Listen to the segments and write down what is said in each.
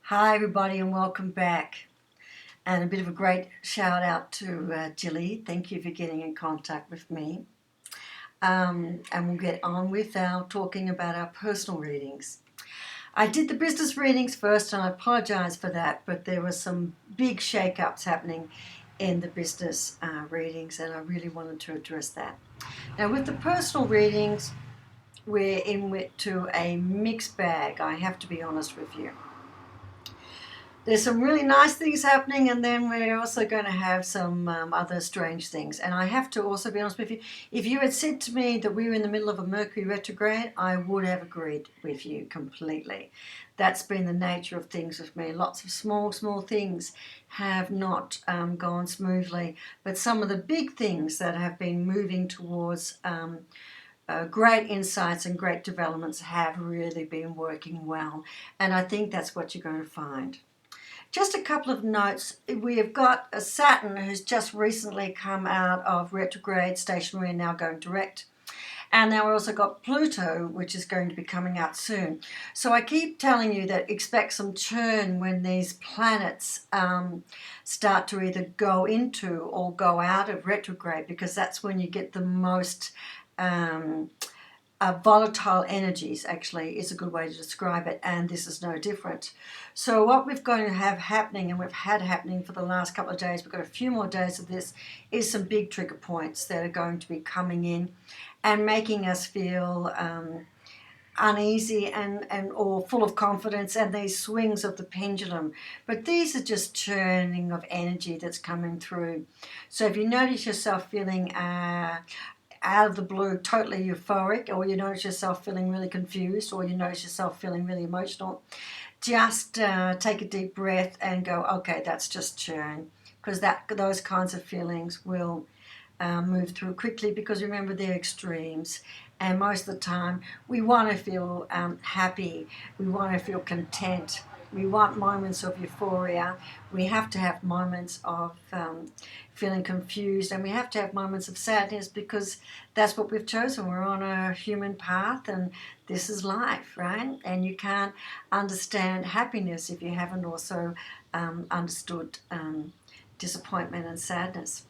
Hi everybody and welcome back. And a bit of a great shout out to Jilly. Thank you for getting in contact with me. And we'll get on with our talking about our personal readings. I did the business readings first and I apologize for that, but there were some big shake-ups happening in the business readings and I really wanted to address that. Now with the personal readings, we're into a mixed bag, I have to be honest with you. There's some really nice things happening, and then we're also going to have some other strange things. And I have to also be honest with you, if you had said to me that we were in the middle of a Mercury retrograde, I would have agreed with you completely. That's been the nature of things with me. Lots of small things have not gone smoothly, but some of the big things that have been moving towards great insights and great developments have really been working well. And I think that's what you're going to find. Just a couple of notes. We have got a Saturn who's just recently come out of retrograde, stationary, and now going direct. And now we've also got Pluto, which is going to be coming out soon. So I keep telling you that expect some churn when these planets start to either go into or go out of retrograde, because that's when you get the most volatile energies, actually, is a good way to describe it, and this is no different. So what we're going to have happening, and we've had happening for the last couple of days, we've got a few more days of this, is some big trigger points that are going to be coming in and making us feel uneasy and or full of confidence, and these swings of the pendulum. But these are just churning of energy that's coming through. So if you notice yourself feeling out of the blue totally euphoric, or you notice yourself feeling really confused, or you notice yourself feeling really emotional, just take a deep breath and go, okay, that's just churn, because those kinds of feelings will move through quickly, because remember, they're extremes, and most of the time we want to feel happy, we want to feel content, we want moments of euphoria, we have to have moments of feeling confused, and we have to have moments of sadness, because that's what we've chosen. We're on a human path, and this is life, right? And you can't understand happiness if you haven't also understood disappointment and sadness.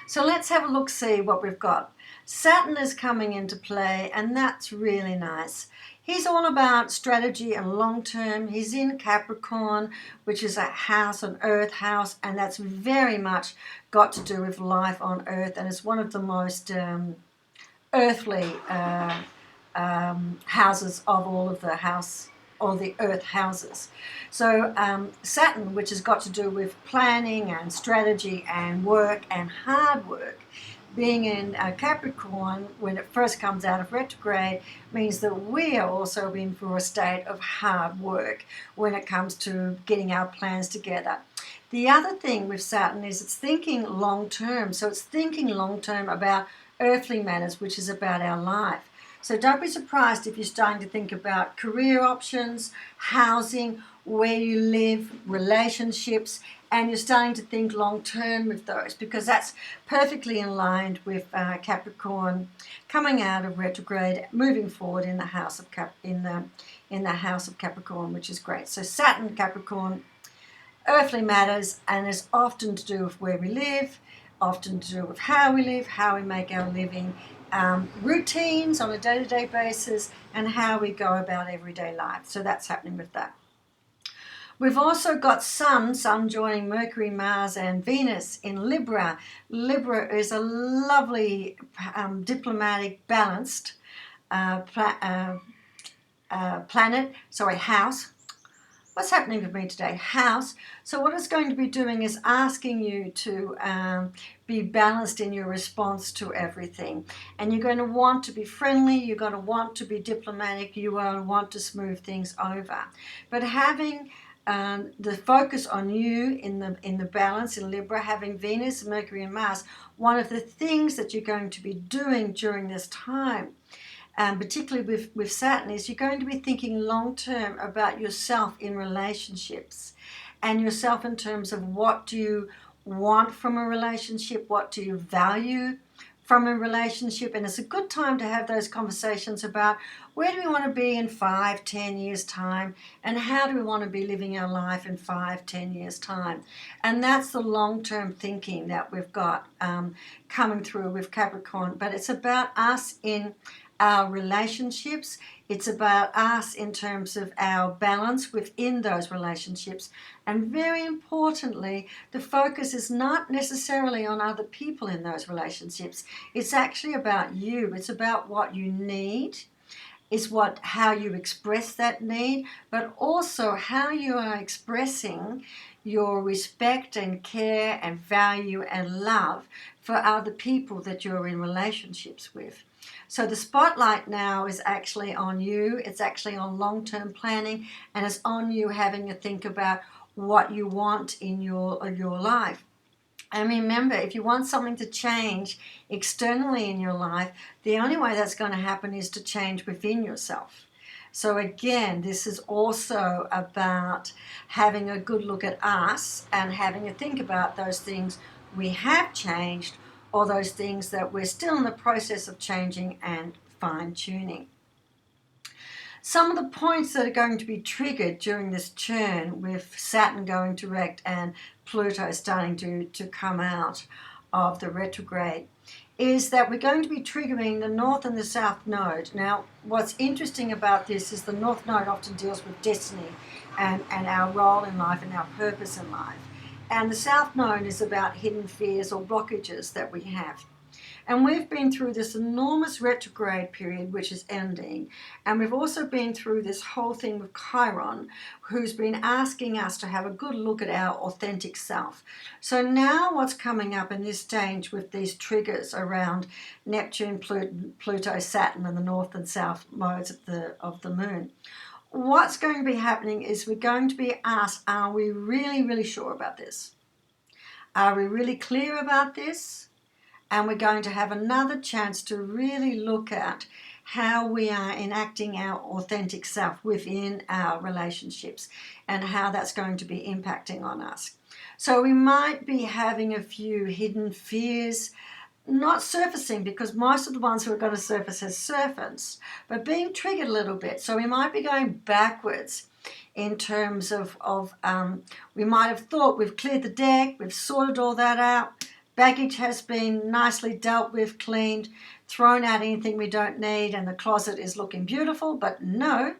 So let's have a look, see what we've got. Saturn is coming into play, and that's really nice. He's all about strategy and long term. He's in Capricorn, which is a house, an earth house, and that's very much got to do with life on earth, and it's one of the most earthly houses of all of the earth houses. So Saturn, which has got to do with planning and strategy and work and hard work, being in Capricorn when it first comes out of retrograde, means that we are also in for a state of hard work when it comes to getting our plans together. The other thing with Saturn is it's thinking long term. So it's thinking long term about earthly matters, which is about our life. So don't be surprised if you're starting to think about career options, housing, where you live, relationships, and you're starting to think long term with those, because that's perfectly in line with Capricorn coming out of retrograde, moving forward in the house of house of Capricorn, which is great. So Saturn, Capricorn, earthly matters, and it's often to do with where we live, often to do with how we live, how we make our living, routines on a day-to-day basis, and how we go about everyday life. So that's happening with that. We've also got Sun joining Mercury, Mars, and Venus in Libra. Libra is a lovely, diplomatic, balanced house. What's happening with me today? House. So what it's going to be doing is asking you to be balanced in your response to everything. And you're going to want to be friendly, you're going to want to be diplomatic, you are going to want to smooth things over. But having the focus on you in the balance in Libra, having Venus, Mercury, and Mars, one of the things that you're going to be doing during this time, particularly with Saturn, is you're going to be thinking long term about yourself in relationships, and yourself in terms of what do you want from a relationship, what do you value from a relationship, and it's a good time to have those conversations about where do we want to be in 5-10 years time, and how do we want to be living our life in 5-10 years time. And that's the long-term thinking that we've got coming through with Capricorn. But it's about us in our relationships. It's about us in terms of our balance within those relationships. And very importantly, the focus is not necessarily on other people in those relationships. It's actually about you. It's about what you need, is how you express that need, but also how you are expressing your respect and care and value and love for other people that you're in relationships with. So the spotlight now is actually on you. It's actually on long-term planning, and it's on you having to think about what you want in your life. And remember, if you want something to change externally in your life, the only way that's going to happen is to change within yourself. So again, this is also about having a good look at us and having a think about those things we have changed, or those things that we're still in the process of changing and fine-tuning. Some of the points that are going to be triggered during this churn, with Saturn going direct and Pluto starting to come out of the retrograde, is that we're going to be triggering the North and the South Node. Now, what's interesting about this is the North Node often deals with destiny and our role in life and our purpose in life. And the South Node is about hidden fears or blockages that we have. And we've been through this enormous retrograde period, which is ending. And we've also been through this whole thing with Chiron, who's been asking us to have a good look at our authentic self. So now what's coming up in this stage with these triggers around Neptune, Pluto, Saturn, and the North and South modes of the moon, what's going to be happening is we're going to be asked, are we really, really sure about this? Are we really clear about this? And we're going to have another chance to really look at how we are enacting our authentic self within our relationships and how that's going to be impacting on us. So we might be having a few hidden fears, not surfacing, because most of the ones who are going to surface has surfaced, but being triggered a little bit. So we might be going backwards in terms of we might have thought we've cleared the deck, we've sorted all that out, baggage has been nicely dealt with, cleaned, thrown out anything we don't need, and the closet is looking beautiful. But no,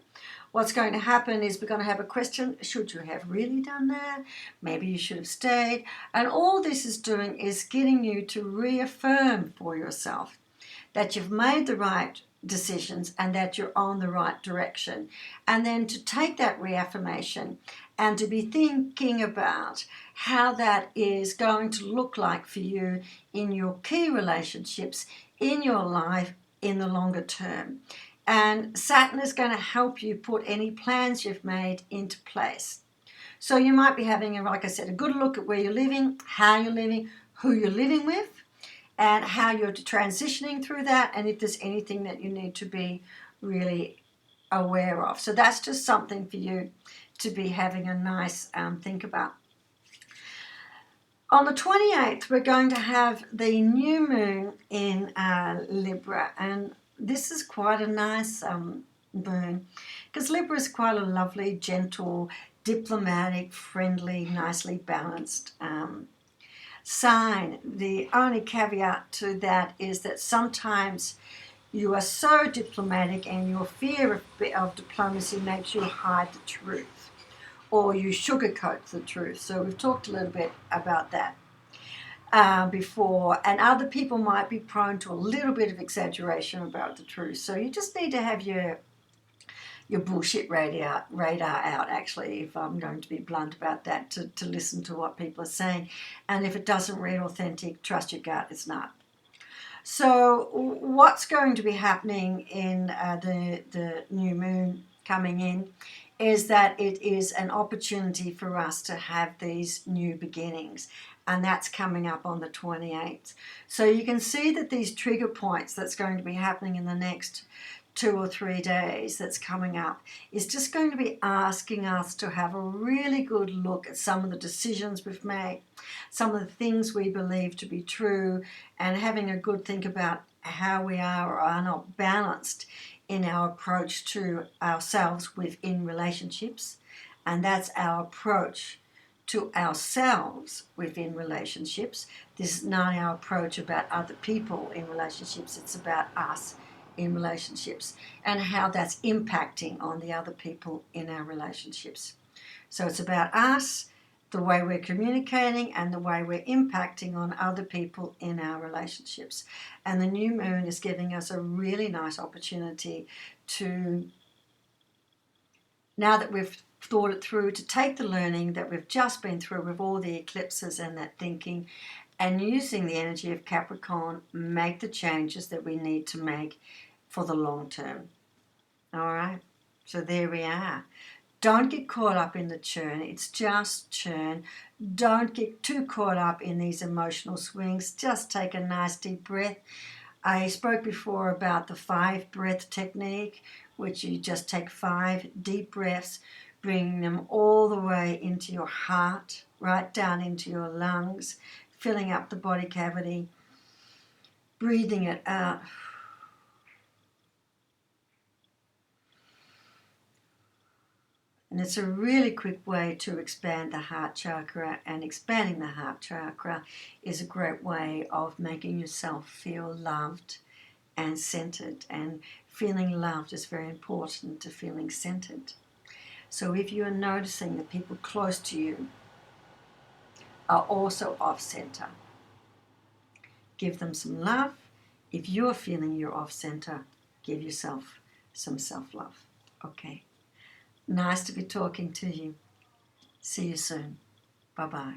what's going to happen is we're going to have a question: should you have really done that? Maybe you should have stayed. And all this is doing is getting you to reaffirm for yourself that you've made the right decisions and that you're on the right direction. And then to take that reaffirmation and to be thinking about how that is going to look like for you in your key relationships, in your life, in the longer term. And Saturn is going to help you put any plans you've made into place. So you might be having, like I said, a good look at where you're living, how you're living, who you're living with, and how you're transitioning through that, and if there's anything that you need to be really aware of. So that's just something for you to be having a nice think about. On the 28th, we're going to have the new moon in Libra, and this is quite a nice moon, because Libra is quite a lovely, gentle, diplomatic, friendly, nicely balanced sign. The only caveat to that is that sometimes you are so diplomatic and your fear of diplomacy makes you hide the truth, or you sugarcoat the truth. So we've talked a little bit about that before, and other people might be prone to a little bit of exaggeration about the truth. So you just need to have your bullshit radar out, actually, if I'm going to be blunt about that, to listen to what people are saying. And if it doesn't read authentic, trust your gut, it's not. So what's going to be happening in the new moon coming in is that it is an opportunity for us to have these new beginnings, and that's coming up on the 28th. So you can see that these trigger points that's going to be happening in the next 2 or 3 days that's coming up is just going to be asking us to have a really good look at some of the decisions we've made, some of the things we believe to be true, and having a good think about how we are or are not balanced in our approach to ourselves within relationships. And that's our approach to ourselves within relationships. This is not our approach about other people in relationships. It's about us in relationships and how that's impacting on the other people in our relationships. So it's about us, the way we're communicating, and the way we're impacting on other people in our relationships. And the new moon is giving us a really nice opportunity to, now that we've thought it through, to take the learning that we've just been through with all the eclipses and that thinking, and using the energy of Capricorn, make the changes that we need to make for the long term. All right, so there we are. Don't get caught up in the churn. It's just churn. Don't get too caught up in these emotional swings. Just take a nice deep breath. I spoke before about the 5 breath technique, which you just take 5 deep breaths, bringing them all the way into your heart, right down into your lungs, filling up the body cavity, breathing it out. And it's a really quick way to expand the heart chakra, and expanding the heart chakra is a great way of making yourself feel loved and centered. And feeling loved is very important to feeling centered. So if you are noticing that people close to you are also off center, give them some love. If you're feeling you're off center, give yourself some self-love. Okay. Nice to be talking to you. See you soon. Bye-bye.